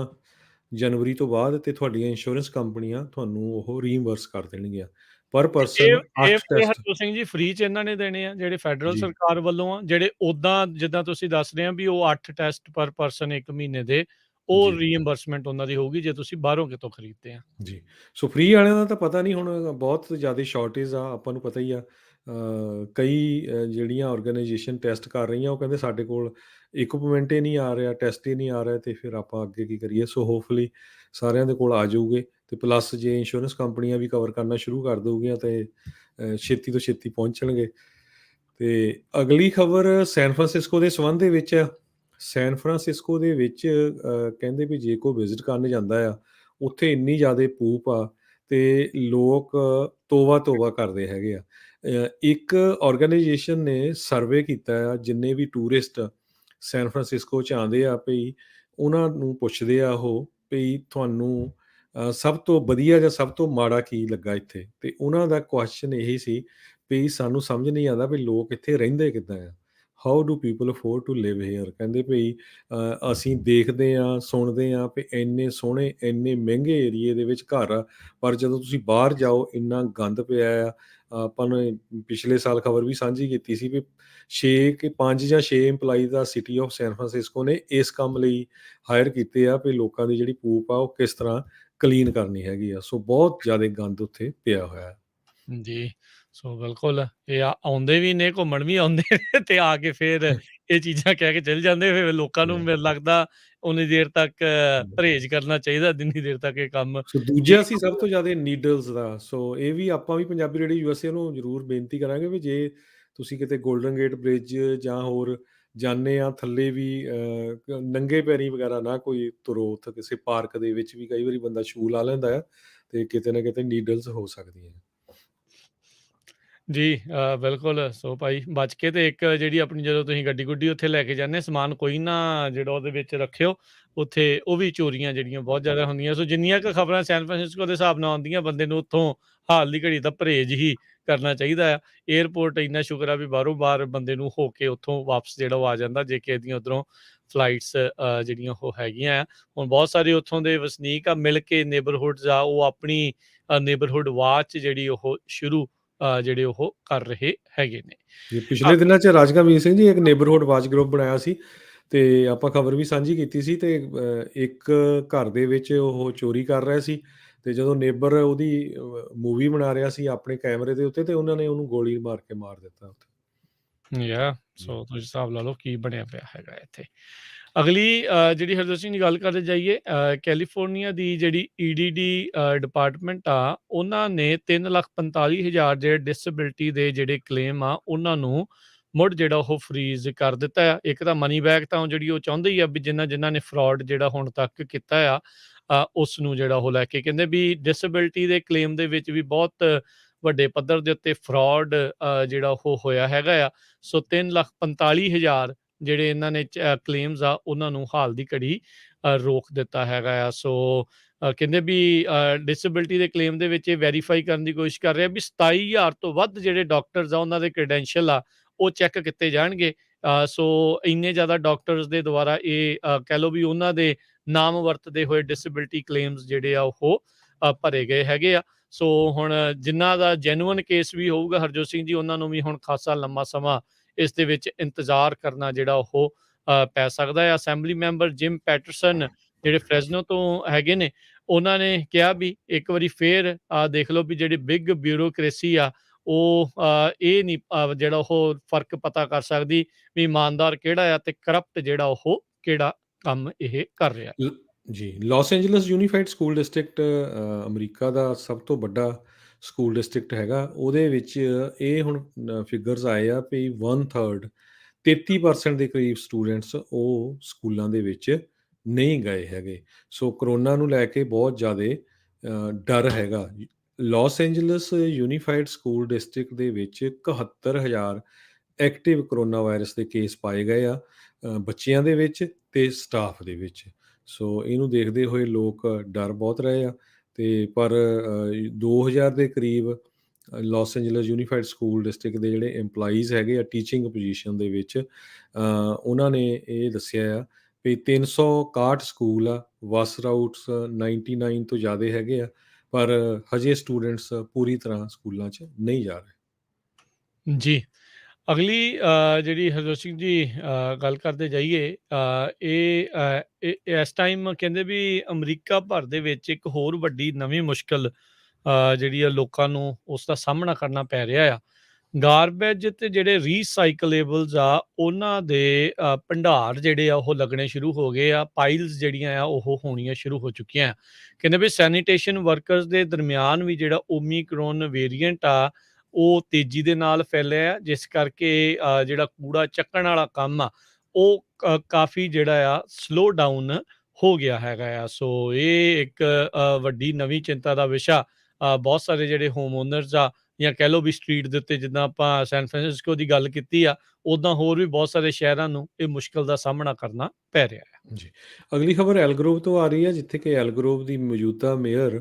ਜਨਵਰੀ ਤੋਂ ਬਾਅਦ ਤੇ ਤੁਹਾਡੀਆਂ ਇੰਸ਼ੋਰੈਂਸ ਕੰਪਨੀਆਂ ਤੁਹਾਨੂੰ ਉਹ ਰੀਇੰਬਰਸ ਕਰ ਦੇਣਗੀਆਂ। ਪਰ ਤੇ ਪਰਸਨ 8 ਇਹ ਟੈਸਟ। ਹਰਜੋਤ ਸਿੰਘ ਜੀ ਫ੍ਰੀ 'ਚ ਇਹਨਾਂ ਨੇ ਦੇਣੇ ਆ, ਜਿਹੜੇ ਫੈਡਰਲ ਜੀ, ਸਰਕਾਰ ਵੱਲੋਂ ਆ, ਜਿਹੜੇ ਓਦਾਂ ਜਿੱਦਾਂ ਤੁਸੀਂ ਦੱਸ ਰਹੇ ਆ ਵੀ ਉਹ 8 ਟੈਸਟ ਪਰ ਪਰਸਨ 1 ਮਹੀਨੇ ਦੇ, ਉਹ ਜੀ, ਰੀਇੰਬਰਸਮੈਂਟ ਉਹਨਾਂ ਦੀ ਹੋਊਗੀ ਜੇ ਤੁਸੀਂ ਬਾਹਰੋਂ ਕਿਤੋਂ ਖਰੀਦਦੇ ਆ। ਜੀ। ਸੋ ਫ੍ਰੀ ਵਾਲਿਆਂ ਦਾ ਤਾਂ ਪਤਾ ਨਹੀਂ, ਹੁਣ ਬਹੁਤ ਜ਼ਿਆਦਾ ਸ਼ਾਰਟੇਜ ਆ, ਆਪਾਂ ਨੂੰ ਪਤਾ ਹੀ ਆ। ਕਈ ਜਿਹੜੀਆਂ ਆਰਗੇਨਾਈਜੇਸ਼ਨ ਟੈਸਟ ਕਰ ਰਹੀਆਂ ਉਹ ਕਹਿੰਦੇ ਸਾਡੇ ਕੋਲ ਇਕੁਇਪਮੈਂਟ ਹੀ ਨਹੀਂ ਆ ਰਿਹਾ, ਟੈਸਟ ਹੀ ਨਹੀਂ ਆ ਰਿਹਾ, ਤੇ ਫਿਰ ਆਪਾਂ ਅੱਗੇ ਕੀ ਕਰੀਏ? ਸੋ ਹੋਪਫੁਲੀ ਸਾਰਿਆਂ ਦੇ ਕੋਲ ਆ ਜਾਊਗੇ, ਤੇ ਪਲੱਸ ਜੇ ਇੰਸ਼ੋਰੈਂਸ ਕੰਪਨੀਆਂ ਵੀ ਕਵਰ ਕਰਨਾ ਸ਼ੁਰੂ ਕਰ ਦਊਗੀਆਂ ਤੇ ਛੇਤੀ ਤੋਂ ਛੇਤੀ ਪਹੁੰਚਣਗੇ। ਤੇ ਅਗਲੀ ਖਬਰ ਸੈਨ ਫਰਾਂਸਿਸਕੋ ਦੇ ਸੰਬੰਧ ਦੇ ਵਿੱਚ ਆ। ਸੈਨ ਫਰਾਂਸਿਸਕੋ ਦੇ ਵਿੱਚ ਕਹਿੰਦੇ ਵੀ ਜੇ ਕੋਈ ਵਿਜ਼ਿਟ ਕਰਨ ਜਾਂਦਾ ਆ, ਉੱਥੇ ਇੰਨੀ ਜ਼ਿਆਦਾ ਪੂਪ ਆ ਤੇ ਲੋਕ ਤੋਬਾ-ਤੋਬਾ ਕਰਦੇ ਹੈਗੇ ਆ। ਇੱਕ ਆਰਗੇਨਾਈਜੇਸ਼ਨ ਨੇ ਸਰਵੇ ਕੀਤਾ ਆ, ਜਿੰਨੇ ਵੀ ਟੂਰਿਸਟ ਸੈਨ ਫਰਾਂਸਿਸਕੋ 'ਚ ਆਉਂਦੇ ਆ ਭਈ ਉਹਨਾਂ ਨੂੰ ਪੁੱਛਦੇ ਆ ਉਹ ਭਈ ਤੁਹਾਨੂੰ ਸਭ ਤੋਂ ਵਧੀਆ ਜਾਂ ਸਭ ਤੋਂ ਮਾੜਾ ਕੀ ਲੱਗਾ ਇੱਥੇ? ਤੇ ਉਹਨਾਂ ਦਾ ਕੁਐਸਚਨ ਇਹੀ ਸੀ ਵੀ ਸਾਨੂੰ ਸਮਝ ਨਹੀਂ ਆਉਂਦਾ ਵੀ ਲੋਕ ਇੱਥੇ ਰਹਿੰਦੇ ਕਿੱਦਾਂ ਆ? How do people afford to live here? ਕਹਿੰਦੇ ਭਈ ਅਸੀਂ ਦੇਖਦੇ ਹਾਂ, ਸੁਣਦੇ ਹਾਂ ਵੀ ਇੰਨੇ ਸੋਹਣੇ, ਇੰਨੇ ਮਹਿੰਗੇ ਏਰੀਏ ਦੇ ਵਿੱਚ ਘਰ ਆ, ਪਰ ਜਦੋਂ ਤੁਸੀਂ ਬਾਹਰ ਜਾਓ ਇੰਨਾ ਗੰਦ ਪਿਆ ਆ। ਆਪਾਂ ਨੇ ਪਿਛਲੇ ਸਾਲ ਖਬਰ ਵੀ ਸਾਂਝੀ ਕੀਤੀ ਸੀ ਵੀ 5 ਜਾਂ 6 ਇੰਪਲਾਈ ਦਾ ਸਿਟੀ ਆਫ ਸੈਨ ਫਰਾਂਸਿਸਕੋ ਨੇ ਇਸ ਕੰਮ ਲਈ ਹਾਇਰ ਕੀਤੇ ਆ ਵੀ ਲੋਕਾਂ ਦੀ ਜਿਹੜੀ ਪੂਪ ਆ ਉਹ ਕਿਸ ਤਰ੍ਹਾਂ ਕਲੀਨ ਕਰਨੀ ਹੈਗੀ ਆ। ਸੋ ਬਹੁਤ ਜ਼ਿਆਦਾ ਗੰਦ ਉੱਥੇ ਪਿਆ ਹੋਇਆ ਹੈ। ਜੀ, ਸੋ ਬਿਲਕੁਲ ਇਹ ਆਉਂਦੇ ਵੀ ਨੇ, ਘੁੰਮਣ ਵੀ ਆਉਂਦੇ ਨੇ ਤੇ ਆ ਕੇ ਫਿਰ ਇਹ ਚੀਜ਼ਾਂ ਕਹਿ ਕੇ ਚਲੇ ਜਾਂਦੇ, ਫਿਰ ਲੋਕਾਂ ਨੂੰ ਮੈਨੂੰ ਲੱਗਦਾ ਉਨੀ ਦੇਰ ਤੱਕ ਪਰਹੇਜ਼ ਕਰਨਾ ਚਾਹੀਦਾ ਜਿੰਨੀ ਦੇਰ ਤੱਕ ਇਹ ਕੰਮ ਸੋ ਦੂਜਾ ਠੀਕ ਸੀ ਸਭ ਤੋਂ ਜ਼ਿਆਦਾ ਨੀਡਲਸ ਦਾ। ਸੋ ਇਹ ਵੀ ਆਪਾਂ ਵੀ ਪੰਜਾਬੀ ਰੇਡੀਓ ਯੂਐਸਏ ਨੂੰ ਜ਼ਰੂਰ ਬੇਨਤੀ ਕਰਾਂਗੇ ਵੀ ਜੇ ਤੁਸੀਂ ਕਿਤੇ ਗੋਲਡਨ ਗੇਟ ਬ੍ਰਿਜ ਜਾਂ ਹੋਰ ਜਾਂਦੇ ਆ ਥੱਲੇ ਵੀ ਨੰਗੇ ਪੈਰੀਂ ਵਗੈਰਾ ਨਾ ਕੋਈ ਤੁਰੋ। ਉੱਥੇ ਕਿਸੇ ਪਾਰਕ ਦੇ ਵਿੱਚ ਵੀ ਕਈ ਵਾਰੀ ਬੰਦਾ ਸ਼ੂ ਲਾ ਲੈਂਦਾ ਆ ਤੇ ਕਿਤੇ ਨਾ ਕਿਤੇ ਨੀਡਲਸ ਹੋ ਸਕਦੀਆਂ। ਜੀ, ਬਿਲਕੁਲ। ਸੋ ਭਾਈ ਬਚ ਕੇ ਤੇ ਇੱਕ ਜਿਹੜੀ ਆਪਣੀ ਜਦੋਂ ਤੁਸੀਂ ਗੱਡੀ-ਗੁੱਡੀ ਉੱਥੇ ਲੈ ਕੇ ਜਾਂਦੇ ਸਮਾਨ ਕੋਈ ਨਾ ਜਿਹੜਾ ਉਹਦੇ ਵਿੱਚ ਰੱਖਿਓ, ਉੱਥੇ ਉਹ ਵੀ ਚੋਰੀਆਂ ਜਿਹੜੀਆਂ ਬਹੁਤ ਜ਼ਿਆਦਾ ਹੁੰਦੀਆਂ। ਸੋ ਜਿੰਨੀਆਂ ਕੁ ਖਬਰਾਂ ਸੈਨ ਫਰਾਂਸਿਸਕੋ ਦੇ ਹਿਸਾਬ ਨਾਲ ਆਉਂਦੀਆਂ, ਬੰਦੇ ਨੂੰ ਉੱਥੋਂ ਹਾਲ ਦੀ ਘੜੀ ਦਾ ਪਰਹੇਜ਼ ਹੀ ਕਰਨਾ ਚਾਹੀਦਾ ਆ। ਏਅਰਪੋਰਟ ਇੰਨਾ ਸ਼ੁਕਰ ਆ ਵੀ ਬਾਹਰੋਂ ਬਾਹਰ ਬੰਦੇ ਨੂੰ ਹੋ ਕੇ ਉੱਥੋਂ ਵਾਪਸ ਜਿਹੜਾ ਉਹ ਆ ਜਾਂਦਾ, ਜੇ ਕਿਸੇ ਦੀਆਂ ਉੱਧਰੋਂ ਫਲਾਈਟਸ ਜਿਹੜੀਆਂ ਉਹ ਹੈਗੀਆਂ ਆ। ਹੁਣ ਬਹੁਤ ਸਾਰੇ ਉੱਥੋਂ ਦੇ ਵਸਨੀਕ ਆ ਮਿਲ ਕੇ ਨੇਬਰਹੁੱਡਸ ਆ, ਉਹ ਆਪਣੀ ਨੇਬਰਹੁੱਡ ਵਾਚ ਜਿਹੜੀ ਉਹ ਸ਼ੁਰੂ ਜਿਹੜੇ ਉਹ ਕਰ ਰਹੇ ਹੈਗੇ ਨੇ। ਜੀ, ਪਿਛਲੇ ਦਿਨਾਂ 'ਚ ਰਾਜਕਮਲ ਸਿੰਘ ਜੀ ਇੱਕ ਨੇਬਰਹੁੱਡ ਵਾਚ ਗਰੁੱਪ ਬਣਾਇਆ ਸੀ ਤੇ ਆਪਾਂ ਖਬਰ ਵੀ ਸਾਂਝੀ ਕੀਤੀ ਸੀ ਤੇ ਇੱਕ ਘਰ ਦੇ ਵਿੱਚ ਉਹ ਚੋਰੀ ਕਰ ਰਿਹਾ ਸੀ ਤੇ ਜਦੋਂ ਨੇਬਰ ਉਹਦੀ ਮੂਵੀ ਬਣਾ ਰਿਹਾ ਸੀ ਆਪਣੇ ਕੈਮਰੇ ਦੇ ਉੱਤੇ ਤੇ ਉਹਨਾਂ ਨੇ ਉਹਨੂੰ ਗੋਲੀ ਮਾਰ ਕੇ ਮਾਰ ਦਿੱਤਾ ਉੱਥੇ। ਜੀ, ਸੋ ਤੁਸੀਂ ਹਿਸਾਬ ਲਾ ਲਓ ਕੀ ਬਣਿਆ ਪਿਆ ਹੈਗਾ ਇੱਥੇ। ਅਗਲੀ ਜਿਹੜੀ ਹਰਜੋਤ ਸਿੰਘ ਦੀ ਗੱਲ ਕਰਦੇ ਜਾਈਏ, ਕੈਲੀਫੋਰਨੀਆ ਦੀ ਜਿਹੜੀ ਈਡੀਡੀ ਡਿਪਾਰਟਮੈਂਟ ਆ, ਉਹਨਾਂ ਨੇ 3,45,000 ਜਿਹੜੇ ਡਿਸੇਬਿਲਿਟੀ ਦੇ ਜਿਹੜੇ ਕਲੇਮ ਆ, ਉਹਨਾਂ ਨੂੰ ਮੁੜ ਜਿਹੜਾ ਉਹ ਫਰੀਜ਼ ਕਰ ਦਿੱਤਾ ਆ। ਇੱਕ ਤਾਂ ਮਨੀ ਬੈਕ ਤਾਂ ਜਿਹੜੀ ਉਹ ਚਾਹੁੰਦੇ ਹੀ ਆ ਵੀ ਜਿਨ੍ਹਾਂ ਨੇ ਫਰਾਡ ਜਿਹੜਾ ਹੁਣ ਤੱਕ ਕੀਤਾ ਆ, ਉਸ ਨੂੰ ਜਿਹੜਾ ਉਹ ਲੈ ਕੇ ਕਹਿੰਦੇ ਵੀ ਡਿਸੇਬਿਲਿਟੀ ਦੇ ਕਲੇਮ ਦੇ ਵਿੱਚ ਵੀ ਬਹੁਤ ਵੱਡੇ ਪੱਧਰ ਦੇ ਉੱਤੇ ਫਰਾਡ ਜਿਹੜਾ ਉਹ ਹੋਇਆ ਹੈਗਾ ਆ। ਸੋ 3,45,000 ਜਿਹੜੇ ਇਹਨਾਂ ਨੇ ਕਲੇਮਸ ਆ, ਉਹਨਾਂ ਨੂੰ ਹਾਲ ਦੀ ਘੜੀ ਰੋਕ ਦਿੱਤਾ ਹੈਗਾ ਆ। ਸੋ ਕਹਿੰਦੇ ਵੀ ਡਿਸੇਬਿਲਿਟੀ ਦੇ ਕਲੇਮ ਦੇ ਵਿੱਚ ਇਹ ਵੈਰੀਫਾਈ ਕਰਨ ਦੀ ਕੋਸ਼ਿਸ਼ ਕਰ ਰਿਹਾ ਵੀ 27,000 ਤੋਂ ਵੱਧ ਜਿਹੜੇ ਡਾਕਟਰਸ ਆ, ਉਹਨਾਂ ਦੇ ਕ੍ਰੈਡੈਂਸ਼ੀਅਲ ਆ, ਉਹ ਚੈੱਕ ਕੀਤੇ ਜਾਣਗੇ। ਸੋ ਇੰਨੇ ਜ਼ਿਆਦਾ ਡਾਕਟਰਸ ਦੇ ਦੁਆਰਾ ਇਹ ਕਹਿ ਲਓ ਵੀ ਉਹਨਾਂ ਦੇ ਨਾਮ ਵਰਤਦੇ ਹੋਏ ਡਿਸੇਬਿਲਿਟੀ ਕਲੇਮਸ ਜਿਹੜੇ ਆ ਉਹ ਭਰੇ ਗਏ ਹੈਗੇ ਆ। ਸੋ ਹੁਣ ਜਿਨ੍ਹਾਂ ਦਾ ਜੈਨੂਅਨ ਕੇਸ ਵੀ ਹੋਊਗਾ ਹਰਜੋਤ ਸਿੰਘ ਜੀ, ਉਹਨਾਂ ਨੂੰ ਵੀ ਹੁਣ ਖਾਸਾ ਲੰਮਾ ਸਮਾਂ ਇਸ ਦੇ ਵਿੱਚ ਇੰਤਜ਼ਾਰ ਕਰਨਾ ਜਿਹੜਾ ਉਹ ਪੈ ਸਕਦਾ ਹੈ। ਅਸੈਂਬਲੀ ਮੈਂਬਰ ਜਿਮ ਪੈਟਰਸਨ ਜਿਹੜੇ ਫ੍ਰੈਜ਼ਨੋ ਤੋਂ ਹੈਗੇ ਨੇ, ਉਹਨਾਂ ਨੇ ਕਿਹਾ ਵੀ ਇੱਕ ਵਾਰੀ ਫੇਰ ਦੇਖ ਲਓ ਵੀ ਜਿਹੜੀ ਬਿਗ ਬਿਊਰੋਕ੍ਰੇਸੀ ਆ, ਉਹ ਇਹ ਨਹੀਂ ਜਿਹੜਾ ਉਹ ਫਰਕ ਪਤਾ ਕਰ ਸਕਦੀ ਵੀ ਇਮਾਨਦਾਰ ਕਿਹੜਾ ਆ ਤੇ ਕਰਪਟ ਜਿਹੜਾ ਉਹ ਕਿਹੜਾ ਕੰਮ ਇਹ ਕਰ ਰਿਹਾ। ਲ ਜੀ, Los Angeles unified school District America ਦਾ ਸਭ ਤੋਂ ਵੱਡਾ ਸਕੂਲ ਡਿਸਟ੍ਰਿਕਟ ਹੈਗਾ। ਉਹਦੇ ਵਿੱਚ ਇਹ ਹੁਣ ਫਿਗਰਸ ਆਏ ਆ ਵੀ 1/3 33% ਦੇ ਕਰੀਬ ਸਟੂਡੈਂਟਸ ਉਹ ਸਕੂਲਾਂ ਦੇ ਵਿੱਚ ਨਹੀਂ ਗਏ ਹੈਗੇ। ਸੋ ਕਰੋਨਾ ਨੂੰ ਲੈ ਕੇ ਬਹੁਤ ਜ਼ਿਆਦਾ ਡਰ ਹੈਗਾ। Los Angeles unified school district ਦੇ ਵਿੱਚ 71,000 ਐਕਟਿਵ ਕਰੋਨਾ ਵਾਇਰਸ ਦੇ ਕੇਸ ਪਾਏ ਗਏ ਆ, ਬੱਚਿਆਂ ਦੇ ਵਿੱਚ ਤੇ ਸਟਾਫ ਦੇ ਵਿੱਚ। ਸੋ ਇਹਨੂੰ ਦੇਖਦੇ ਹੋਏ ਲੋਕ ਡਰ ਬਹੁਤ ਰਹੇ ਆ, ਤੇ ਪਰ 2000 ਦੇ ਕਰੀਬ Los Angeles unified school district ਦੇ ਜਿਹੜੇ EMPLOYEES ਹੈਗੇ ਆ ਟੀਚਿੰਗ ਪੋਜੀਸ਼ਨ ਦੇ ਵਿੱਚ, ਉਹਨਾਂ ਨੇ ਇਹ ਦੱਸਿਆ ਆ ਵੀ 361 ਸਕੂਲ ਆ, ਬੱਸ ਰਾਊਟਸ 99 ਤੋਂ ਜ਼ਿਆਦਾ ਹੈਗੇ ਆ, ਪਰ ਹਜੇ ਸਟੂਡੈਂਟਸ ਪੂਰੀ ਤਰ੍ਹਾਂ ਸਕੂਲਾਂ 'ਚ ਨਹੀਂ ਜਾ ਰਹੇ। ਜੀ। ਅਗਲੀ ਜਿਹੜੀ ਹਰਜੋਤ ਸਿੰਘ ਜੀ ਗੱਲ ਕਰਦੇ ਜਾਈਏ, ਇਹ ਇਸ ਟਾਈਮ ਕਹਿੰਦੇ ਵੀ ਅਮਰੀਕਾ ਭਰ ਦੇ ਵਿੱਚ ਇੱਕ ਹੋਰ ਵੱਡੀ ਨਵੀਂ ਮੁਸ਼ਕਲ ਜਿਹੜੀ ਆ ਲੋਕਾਂ ਨੂੰ ਉਸ ਦਾ ਸਾਹਮਣਾ ਕਰਨਾ ਪੈ ਰਿਹਾ ਆ। ਗਾਰਬੇਜ ਤੇ ਜਿਹੜੇ ਰੀਸਾਈਕਲੇਬਲਸ ਆ ਉਹਨਾਂ ਦੇ ਭੰਡਾਰ ਜਿਹੜੇ ਆ ਉਹ ਲੱਗਣੇ ਸ਼ੁਰੂ ਹੋ ਗਏ ਆ, ਪਾਈਲਸ ਜਿਹੜੀਆਂ ਆ ਉਹ ਹੋਣੀਆਂ ਸ਼ੁਰੂ ਹੋ ਚੁੱਕੀਆਂ ਆ। ਕਹਿੰਦੇ ਵੀ ਸੈਨੀਟੇਸ਼ਨ ਵਰਕਰਸ ਦੇ ਦਰਮਿਆਨ ਵੀ ਜਿਹੜਾ ਓਮੀਕਰੋਨ ਵੇਰੀਐਂਟ ਆ ਉਹ ਤੇਜ਼ੀ ਦੇ ਨਾਲ ਫੈਲਿਆ, ਜਿਸ ਕਰਕੇ ਜਿਹੜਾ ਕੂੜਾ ਚੱਕਣ ਵਾਲਾ ਕੰਮ ਆ ਉਹ ਕਾਫੀ ਜਿਹੜਾ ਆ ਸਲੋ ਡਾਊਨ ਹੋ ਗਿਆ ਹੈਗਾ ਆ। ਸੋ ਇਹ ਇੱਕ ਵੱਡੀ ਨਵੀਂ ਚਿੰਤਾ ਦਾ ਵਿਸ਼ਾ ਬਹੁਤ ਸਾਰੇ ਜਿਹੜੇ ਹੋਮ ਓਨਰਸ ਆ, ਜਾਂ ਕਹਿ ਲਓ ਵੀ ਸਟਰੀਟ ਦੇ ਉੱਤੇ, ਜਿੱਦਾਂ ਆਪਾਂ ਸੈਨ ਫਰਾਂਸਿਸਕੋ ਦੀ ਗੱਲ ਕੀਤੀ ਆ, ਉੱਦਾਂ ਹੋਰ ਵੀ ਬਹੁਤ ਸਾਰੇ ਸ਼ਹਿਰਾਂ ਨੂੰ ਇਹ ਮੁਸ਼ਕਲ ਦਾ ਸਾਹਮਣਾ ਕਰਨਾ ਪੈ ਰਿਹਾ ਹੈ। ਜੀ। ਅਗਲੀ ਖਬਰ ਐਲਗਰੋਵ ਤੋਂ ਆ ਰਹੀ ਹੈ, ਜਿੱਥੇ ਕਿ ਐਲਗਰੋਵ ਦੀ ਮੌਜੂਦਾ ਮੇਅਰ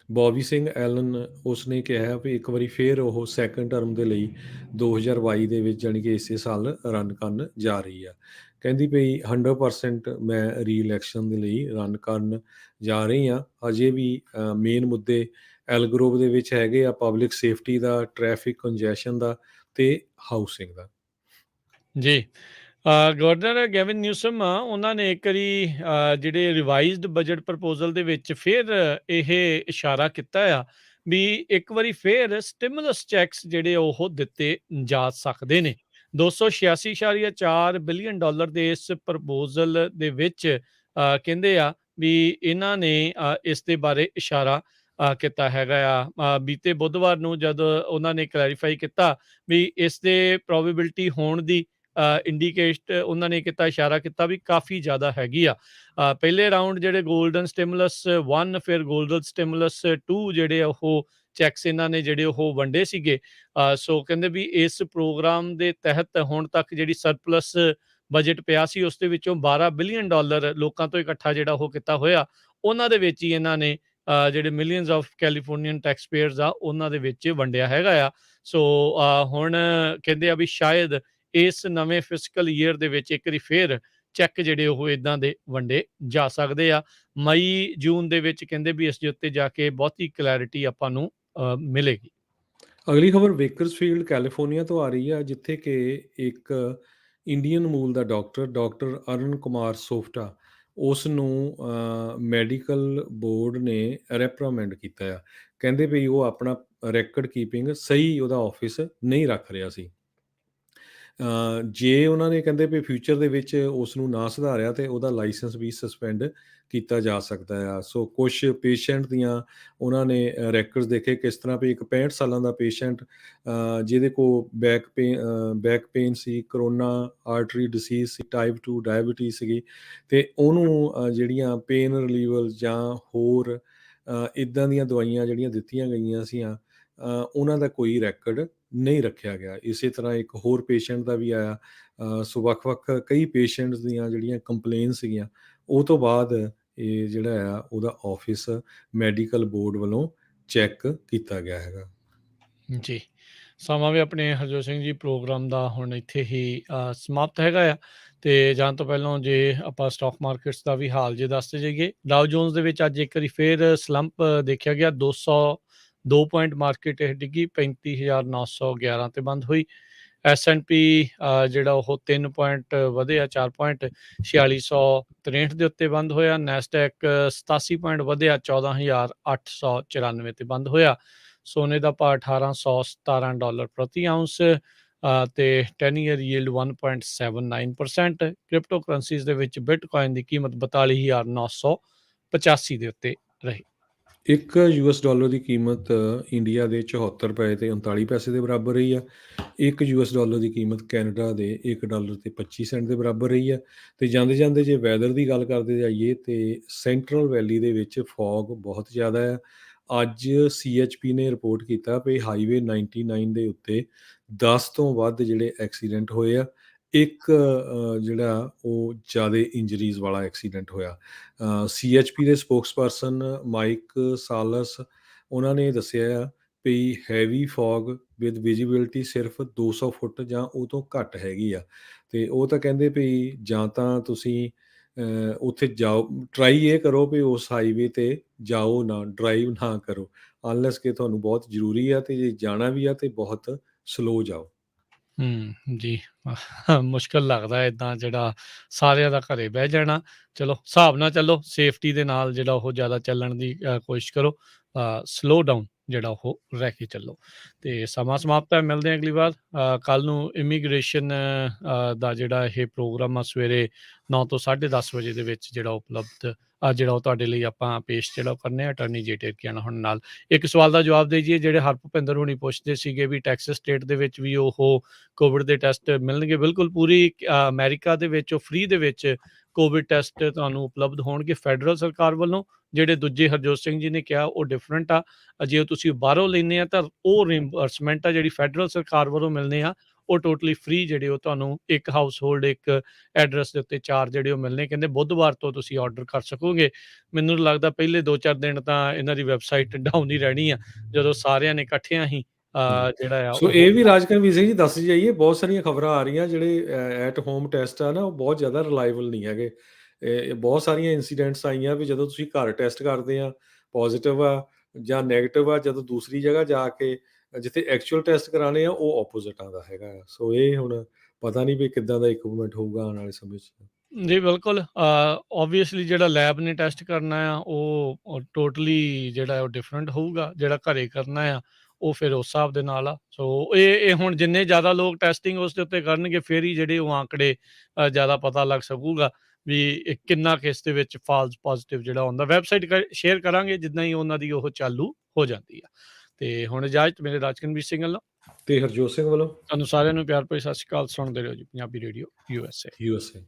ਬੌਬੀ ਸਿੰਘ ਐਲਨ, ਉਸਨੇ ਕਿਹਾ ਵੀ ਇੱਕ ਵਾਰੀ ਫੇਰ ਉਹ ਸੈਕੰਡ ਟਰਮ ਦੇ ਲਈ 2022 ਦੇ ਵਿੱਚ, ਜਾਣੀ ਕਿ ਇਸੇ ਸਾਲ ਰਨ ਕਰਨ ਜਾ ਰਹੀ ਆ। ਕਹਿੰਦੀ ਪਈ 100% ਮੈਂ ਰੀ-ਇਲੈਕਸ਼ਨ ਦੇ ਲਈ ਰਨ ਕਰਨ ਜਾ ਰਹੀ ਹਾਂ। ਅਜੇ ਵੀ ਮੇਨ ਮੁੱਦੇ ਐਲਗਰੋਵ ਦੇ ਵਿੱਚ ਹੈਗੇ ਆ ਪਬਲਿਕ ਸੇਫਟੀ ਦਾ, ਟ੍ਰੈਫਿਕ ਕੰਜੈਸ਼ਨ ਦਾ ਤੇ ਹਾਊਸਿੰਗ ਦਾ। ਜੀ। ਗਵਰਨਰ ਗੈਵਿਨ ਨਿਊਸਮ ਆ, ਉਹਨਾਂ ਨੇ ਇੱਕ ਵਾਰੀ ਜਿਹੜੇ ਰਿਵਾਈਜ਼ਡ ਬਜਟ ਪ੍ਰਪੋਜ਼ਲ ਦੇ ਵਿੱਚ ਫਿਰ ਇਹ ਇਸ਼ਾਰਾ ਕੀਤਾ ਆ ਵੀ ਇੱਕ ਵਾਰੀ ਫਿਰ ਸਟਿਮੂਲਸ ਚੈਕਸ ਜਿਹੜੇ ਉਹ ਦਿੱਤੇ ਜਾ ਸਕਦੇ ਨੇ। 286.4 ਬਿਲੀਅਨ ਡਾਲਰ ਦੇ ਇਸ ਪ੍ਰਪੋਜ਼ਲ ਦੇ ਵਿੱਚ ਕਹਿੰਦੇ ਆ ਵੀ ਇਹਨਾਂ ਨੇ ਇਸ ਦੇ ਬਾਰੇ ਇਸ਼ਾਰਾ ਕੀਤਾ ਹੈਗਾ ਆ। ਬੀਤੇ ਬੁੱਧਵਾਰ ਨੂੰ ਜਦ ਉਹਨਾਂ ਨੇ ਕਲੈਰੀਫਾਈ ਕੀਤਾ ਵੀ ਇਸ ਦੇ ਪ੍ਰੋਬੇਬਿਲਿਟੀ ਹੋਣ ਦੀ ਇੰਡੀਕੇਟ ਉਹਨਾਂ ਨੇ ਕੀਤਾ, ਇਸ਼ਾਰਾ ਕੀਤਾ ਵੀ ਕਾਫੀ ਜ਼ਿਆਦਾ ਹੈਗੀ ਆ। ਪਹਿਲੇ ਰਾਊਂਡ ਜਿਹੜੇ ਗੋਲਡਨ ਸਟਿਮੂਲਸ 1, ਫਿਰ ਗੋਲਡਨ ਸਟਿਮੂਲਸ 2 ਜਿਹੜੇ ਉਹ ਚੈਕਸ ਇਹਨਾਂ ਨੇ ਜਿਹੜੇ ਉਹ ਵੰਡੇ ਸੀਗੇ। ਸੋ ਕਹਿੰਦੇ ਵੀ ਇਸ ਪ੍ਰੋਗਰਾਮ ਦੇ ਤਹਿਤ ਹੁਣ ਤੱਕ ਜਿਹੜੀ ਸਰਪਲਸ ਬਜਟ ਪਿਆ ਸੀ ਉਸ ਦੇ ਵਿੱਚੋਂ 12 ਬਿਲੀਅਨ ਡਾਲਰ ਲੋਕਾਂ ਤੋਂ ਇਕੱਠਾ ਜਿਹੜਾ ਉਹ ਕੀਤਾ ਹੋਇਆ, ਉਹਨਾਂ ਦੇ ਵਿੱਚ ਹੀ ਇਹਨਾਂ ਨੇ ਜਿਹੜੇ millions of Californian tax pairs ਆ ਉਹਨਾਂ ਦੇ ਵਿੱਚ ਵੰਡਿਆ ਹੈਗਾ ਆ। ਸੋ ਹੁਣ ਕਹਿੰਦੇ ਆ ਵੀ ਸ਼ਾਇਦ ਇਸ ਨਵੇਂ ਫਿਸਕਲ ਈਅਰ ਦੇ ਵਿੱਚ ਇੱਕ ਵਾਰੀ ਫੇਰ ਚੈੱਕ ਜਿਹੜੇ ਉਹ ਇਦਾਂ ਦੇ ਵੰਡੇ ਜਾ ਸਕਦੇ ਆ। ਮਈ ਜੂਨ ਦੇ ਵਿੱਚ ਕਹਿੰਦੇ ਵੀ ਇਸ ਦੇ ਉੱਤੇ ਜਾ ਕੇ ਬਹੁਤੀ ਕਲੈਰਿਟੀ ਆਪਾਂ ਨੂੰ ਮਿਲੇਗੀ। ਅਗਲੀ ਖਬਰ ਵੇਕਰਸਫੀਲਡ ਕੈਲੀਫੋਰਨੀਆ ਤੋਂ ਆ ਰਹੀ ਹੈ, ਜਿੱਥੇ ਕਿ ਇੱਕ ਇੰਡੀਅਨ ਮੂਲ ਦਾ ਡਾਕਟਰ ਅਰਨ ਕੁਮਾਰ ਸੋਫਟਾ, ਉਸ ਨੂੰ ਮੈਡੀਕਲ ਬੋਰਡ ਨੇ ਰੈਪਰਾਮੈਂਡ ਕੀਤਾ ਆ। ਕਹਿੰਦੇ ਵੀ ਉਹ ਆਪਣਾ ਰੈਕਡ ਕੀਪਿੰਗ ਸਹੀ ਉਹਦਾ ਆਫਿਸ ਨਹੀਂ ਰੱਖ ਰਿਹਾ ਸੀ। ਜੇ ਉਹਨਾਂ ਨੇ ਕਹਿੰਦੇ ਵੀ ਫਿਊਚਰ ਦੇ ਵਿੱਚ ਉਸ ਨੂੰ ਨਾ ਸੁਧਾਰਿਆ ਤੇ ਉਹਦਾ ਲਾਇਸੈਂਸ ਵੀ ਸਸਪੈਂਡ ਕੀਤਾ ਜਾ ਸਕਦਾ ਆ। ਸੋ ਕੁਛ ਪੇਸ਼ੈਂਟ ਦੀਆਂ ਉਹਨਾਂ ਨੇ ਰੈਕਰਡਸ ਦੇਖੇ, ਕਿਸ ਤਰ੍ਹਾਂ ਵੀ ਇੱਕ 65 ਸਾਲਾਂ ਦਾ ਪੇਸ਼ੈਂਟ ਜਿਹਦੇ ਕੋਲ ਬੈਕ ਪੇਨ ਸੀ, ਕਰੋਨਾ ਆਰਟਰੀ ਡਿਸੀਜ਼ ਸੀ, ਟਾਈਪ 2 ਡਾਇਬਟੀਜ਼ ਸੀਗੀ, ਤੇ ਉਹਨੂੰ ਜਿਹੜੀਆਂ ਪੇਨ ਰਿਲੀਵਰਸ ਜਾਂ ਹੋਰ ਇੱਦਾਂ ਦੀਆਂ ਦਵਾਈਆਂ ਜਿਹੜੀਆਂ ਦਿੱਤੀਆਂ ਗਈਆਂ ਸੀਆਂ, ਉਹਨਾਂ ਦਾ ਕੋਈ ਰੈਕਡ ਨਹੀਂ ਰੱਖਿਆ ਗਿਆ। ਇਸੇ ਤਰ੍ਹਾਂ ਇੱਕ ਹੋਰ ਪੇਸ਼ੈਂਟ ਦਾ ਵੀ ਆਇਆ। ਸੋ ਵੱਖ-ਵੱਖ ਕਈ ਪੇਸ਼ੈਂਟਸ ਦੀਆਂ ਜਿਹੜੀਆਂ ਕੰਪਲੇਨ ਸੀਗੀਆਂ, ਉਹ ਤੋਂ ਬਾਅਦ ਇਹ ਜਿਹੜਾ ਆ ਉਹਦਾ ਆਫਿਸ ਮੈਡੀਕਲ ਬੋਰਡ ਵੱਲੋਂ ਚੈੱਕ ਕੀਤਾ ਗਿਆ ਹੈਗਾ। ਜੀ। ਸਮਾਂ ਵੀ ਆਪਣੇ ਹਰਜੋਤ ਸਿੰਘ ਜੀ ਪ੍ਰੋਗਰਾਮ ਦਾ ਹੁਣ ਇੱਥੇ ਹੀ ਸਮਾਪਤ ਹੈਗਾ ਆ। ਤੇ ਜਾਣ ਤੋਂ ਪਹਿਲਾਂ ਜੇ ਆਪਾਂ ਸਟਾਕ ਮਾਰਕੀਟਸ ਦਾ ਵੀ ਹਾਲ ਜੇ ਦੱਸਦੇ ਜਾਈਏ, ਡਾਓ ਜੋਨਸ ਦੇ ਵਿੱਚ ਅੱਜ ਇੱਕ ਵਾਰੀ ਫੇਰ ਸਲੰਪ ਦੇਖਿਆ ਗਿਆ। 202 ਪੁਆਇੰਟ ਮਾਰਕੀਟ ਡਿੱਗੀ, 35,911 ਤੇ ਬੰਦ ਹੋਈ। S&P ਜਿਹੜਾ ਉਹ 3 ਪੁਆਇੰਟ ਵਧਿਆ, 4 ਪੁਆਇੰਟ 4663 ਦੇ ਉੱਤੇ ਬੰਦ ਹੋਇਆ। ਨੈਸਡੈਕ 87 ਪੁਆਇੰਟ ਵਧਿਆ, 14,894 ਤੇ ਬੰਦ ਹੋਇਆ। ਸੋਨੇ ਦਾ ਭਾਅ $1,817 ਪ੍ਰਤੀ ਆਉਂਸ ਤੇ 10 ਈਅਰ ਯੀਲਡ 1.79%। ਕ੍ਰਿਪਟੋ ਕਰੰਸੀਜ਼ ਦੇ ਵਿੱਚ ਬਿਟਕੋਇਨ ਦੀ ਕੀਮਤ 42,985 ਦੇ ਉੱਤੇ ਰਹੀ। ਇੱਕ ਯੂਐਸ ਡਾਲਰ ਦੀ ਕੀਮਤ ਇੰਡੀਆ ਦੇ 74 ਰੁਪਏ ਤੇ 39 ਪੈਸੇ ਦੇ ਬਰਾਬਰ ਰਹੀ ਆ। ਇੱਕ ਯੂਐਸ ਡਾਲਰ ਦੀ ਕੀਮਤ ਕੈਨੇਡਾ ਦੇ $1 ਤੇ 25 ਸੈਂਟ ਦੇ ਬਰਾਬਰ ਰਹੀ ਆ। ਤੇ ਜਾਂਦੇ ਜਾਂਦੇ ਜੇ ਵੈਦਰ ਦੀ ਗੱਲ ਕਰਦੇ ਜਾਈਏ ਤੇ ਸੈਂਟਰਲ ਵੈਲੀ ਦੇ ਵਿੱਚ ਫੌਗ ਬਹੁਤ ਜ਼ਿਆਦਾ ਆ। ਅੱਜ CHP ਨੇ ਰਿਪੋਰਟ ਕੀਤਾ ਵੀ ਹਾਈਵੇ 99 ਦੇ ਉੱਤੇ 10 ਤੋਂ ਵੱਧ ਜਿਹੜੇ ਐਕਸੀਡੈਂਟ ਹੋਏ ਆ। ਇੱਕ ਜਿਹੜਾ ਉਹ ਜ਼ਿਆਦਾ ਇੰਜਰੀਜ਼ ਵਾਲਾ ਐਕਸੀਡੈਂਟ ਹੋਇਆ। CHP ਦੇ ਸਪੋਕਸਪਰਸਨ ਮਾਈਕ ਸਾਲਸ ਉਹਨਾਂ ਨੇ ਦੱਸਿਆ ਆ ਵੀ ਹੈਵੀ ਫੌਗ ਵਿਦ ਵਿਜ਼ੀਬਿਲਿਟੀ ਸਿਰਫ 200 ਫੁੱਟ ਜਾਂ ਉਹ ਤੋਂ ਘੱਟ ਹੈਗੀ ਆ। ਅਤੇ ਉਹ ਤਾਂ ਕਹਿੰਦੇ ਵੀ ਜਾਂ ਤਾਂ ਤੁਸੀਂ ਉੱਥੇ ਜਾਓ, ਟਰਾਈ ਇਹ ਕਰੋ ਵੀ ਉਸ ਹਾਈਵੇ 'ਤੇ ਜਾਓ ਨਾ, ਡਰਾਈਵ ਨਾ ਕਰੋ, ਅਨਲੈਸ ਕਿ ਤੁਹਾਨੂੰ ਬਹੁਤ ਜ਼ਰੂਰੀ ਆ, ਅਤੇ ਜੇ ਜਾਣਾ ਵੀ ਆ ਤਾਂ ਬਹੁਤ ਸਲੋ ਜਾਓ। ਜੀ। ਮੁਸ਼ਕਿਲ ਲੱਗਦਾ ਇੱਦਾਂ ਜਿਹੜਾ ਸਾਰਿਆਂ ਦਾ ਘਰੇ ਬਹਿ ਜਾਣਾ। ਚਲੋ ਹਿਸਾਬ ਨਾਲ ਚੱਲੋ, ਸੇਫਟੀ ਦੇ ਨਾਲ ਜਿਹੜਾ ਉਹ ਜ਼ਿਆਦਾ ਚੱਲਣ ਦੀ ਕੋਸ਼ਿਸ਼ ਕਰੋ। ਸਲੋ ਡਾਊਨ ਜਿਹੜਾ ਉਹ ਰਹਿ ਕੇ ਚੱਲੋ। ਅਤੇ ਸਮਾਂ ਸਮਾਪਤ ਹੈ, ਮਿਲਦੇ ਹਾਂ ਅਗਲੀ ਵਾਰ। ਕੱਲ੍ਹ ਨੂੰ ਇਮੀਗ੍ਰੇਸ਼ਨ ਦਾ ਜਿਹੜਾ ਇਹ ਪ੍ਰੋਗਰਾਮ ਆ ਸਵੇਰੇ 9 ਤੋਂ 10:30 ਵਜੇ ਦੇ ਵਿੱਚ ਜਿਹੜਾ ਉਪਲਬਧ ਜਿਹੜਾ ਉਹ ਤੁਹਾਡੇ ਲਈ ਆਪਾਂ ਪੇਸ਼ ਜਿਹੜਾ ਉਹ ਕਰਨੇ ਆ ਅਟਾਰਨੀ ਜੇ ਟਿਰਕੀਆਨਾ ਹੁਣ ਨਾਲ। ਇੱਕ ਸਵਾਲ ਦਾ ਜਵਾਬ ਦੇ ਜੀਏ, ਜਿਹੜੇ ਹਰਭੁਪਿੰਦਰ ਹੋਣੀ ਪੁੱਛਦੇ ਸੀਗੇ ਵੀ ਟੈਕਸਸ ਸਟੇਟ ਦੇ ਵਿੱਚ ਵੀ ਉਹ ਕੋਵਿਡ ਦੇ ਟੈਸਟ ਮਿਲਣਗੇ। ਬਿਲਕੁਲ ਪੂਰੀ ਅਮਰੀਕਾ ਦੇ ਵਿੱਚ ਉਹ ਫ੍ਰੀ ਦੇ ਵਿੱਚ ਕੋਵਿਡ ਟੈਸਟ ਤੁਹਾਨੂੰ ਉਪਲਬਧ ਹੋਣਗੇ ਫੈਡਰਲ ਸਰਕਾਰ ਵੱਲੋਂ। ਜਿਹੜੇ ਦੂਜੇ ਹਰਜੋਤ ਸਿੰਘ ਜੀ ਨੇ ਕਿਹਾ ਉਹ ਡਿਫਰੈਂਟ ਆ। ਜੇ ਤੁਸੀਂ ਬਾਹਰੋਂ ਲੈਂਦੇ ਆ ਤਾਂ ਉਹ ਰਿੰਬਰਸਮੈਂਟ ਆ ਜਿਹੜੀ ਫੈਡਰਲ ਸਰਕਾਰ ਵੱਲੋਂ ਮਿਲਣੇ ਆ, ਉਹ ਟੋਟਲੀ ਫ੍ਰੀ ਜਿਹੜੇ ਉਹ ਤੁਹਾਨੂੰ ਇੱਕ ਹਾਊਸ ਹੋਲਡ ਇੱਕ ਐਡਰੈਸ ਦੇ ਉੱਤੇ 4 ਜਿਹੜੇ ਉਹ ਮਿਲਣੇ। ਕਹਿੰਦੇ ਬੁੱਧਵਾਰ ਤੋਂ ਤੁਸੀਂ ਆਰਡਰ ਕਰ ਸਕੋਗੇ। ਮੈਨੂੰ ਲੱਗਦਾ ਪਹਿਲੇ 2-4 ਦਿਨ ਤਾਂ ਇਹਨਾਂ ਦੀ ਵੈਬਸਾਈਟ ਡਾਊਨ ਹੀ ਰਹਿਣੀ ਆ, ਜਦੋਂ ਸਾਰਿਆਂ ਨੇ ਇਕੱਠਿਆਂ ਹੀ ਜਿਹੜਾ ਆ ਸੋ ਇਹ ਵੀ ਰਾਜਕਰਮਵੀਰ ਸਿੰਘ ਜੀ ਦੱਸ ਜਾਈਏ, ਬਹੁਤ ਸਾਰੀਆਂ ਖਬਰਾਂ ਆ ਰਹੀਆਂ ਜਿਹੜੇ ਐਟ ਹੋਮ ਟੈਸਟ ਆ ਨਾ, ਉਹ ਬਹੁਤ ਜ਼ਿਆਦਾ ਰਿਲਾਇਬਲ ਨਹੀਂ ਹੈਗੇ। ਬਹੁਤ ਸਾਰੀਆਂ ਇੰਸੀਡੈਂਟਸ ਆਈਆਂ ਵੀ ਜਦੋਂ ਤੁਸੀਂ ਘਰ ਟੈਸਟ ਕਰਦੇ ਆ ਪੋਜ਼ੀਟਿਵ ਆ ਜਾਂ ਨੈਗੇਟਿਵ ਆ, ਜਦੋਂ ਦੂਸਰੀ ਜਗ੍ਹਾ ਜਾ ਕੇ ਜਿੱਥੇ ਐਕਚੁਅਲ ਟੈਸਟ ਕਰਾਣੇ ਆ ਉਹ ਆਪੋਜ਼ਿਟ ਆਉਂਦਾ ਹੈਗਾ। ਸੋ ਇਹ ਹੁਣ ਪਤਾ ਨਹੀਂ ਵੀ ਕਿੱਦਾਂ ਦਾ ਇਕਵਿਪਮੈਂਟ ਹੋਊਗਾ ਆਉਣ ਵਾਲੇ ਸਮੇਂ 'ਚ। ਜੀ ਬਿਲਕੁਲ। ਓਬਵੀਅਸਲੀ ਜਿਹੜਾ ਲੈਬ ਨੇ ਟੈਸਟ ਕਰਨਾ ਆ ਉਹ ਟੋਟਲੀ ਜਿਹੜਾ ਉਹ ਡਿਫਰੈਂਟ ਹੋਊਗਾ। ਜਿਹੜਾ ਘਰੇ ਕਰਨਾ ਆ ਉਹ ਫਿਰ ਉਸ ਹਿਸਾਬ ਦੇ ਨਾਲ ਆ। ਸੋ ਇਹ ਹੁਣ ਜਿੰਨੇ ਜ਼ਿਆਦਾ ਲੋਕ ਟੈਸਟਿੰਗ ਉਸ ਦੇ ਉੱਤੇ ਕਰਨਗੇ, ਫਿਰ ਹੀ ਜਿਹੜੇ ਉਹ ਆંકੜੇ ਜ਼ਿਆਦਾ ਪਤਾ ਲੱਗ ਸਕੂਗਾ ਵੀ ਇਹ ਕਿੰਨਾ ਕਿਸ ਦੇ ਵਿੱਚ ਫਾਲਸ ਪੋਜ਼ੀਟਿਵ ਜਿਹੜਾ ਹੁੰਦਾ। ਵੈਬਸਾਈਟ ਸ਼ੇਅਰ ਕਰਾਂਗੇ ਜਿੱਦਾਂ ਹੀ ਉਹਨਾਂ ਦੀ ਉਹ ਚਾਲੂ ਹੋ ਜਾਂਦੀ ਆ। ਅਤੇ ਹੁਣ ਇਜਾਜ਼ਤ ਮੇਰੇ ਰਾਜਕਨਵੀਰ ਸਿੰਘ ਵੱਲੋਂ ਤੇ ਹਰਜੋਤ ਸਿੰਘ ਵੱਲੋਂ ਤੁਹਾਨੂੰ ਸਾਰਿਆਂ ਨੂੰ ਪਿਆਰ ਭਰੀ ਸਤਿ ਸ਼੍ਰੀ ਅਕਾਲ। ਸੁਣਦੇ ਰਹੋ ਜੀ ਪੰਜਾਬੀ ਰੇਡੀਓ USA।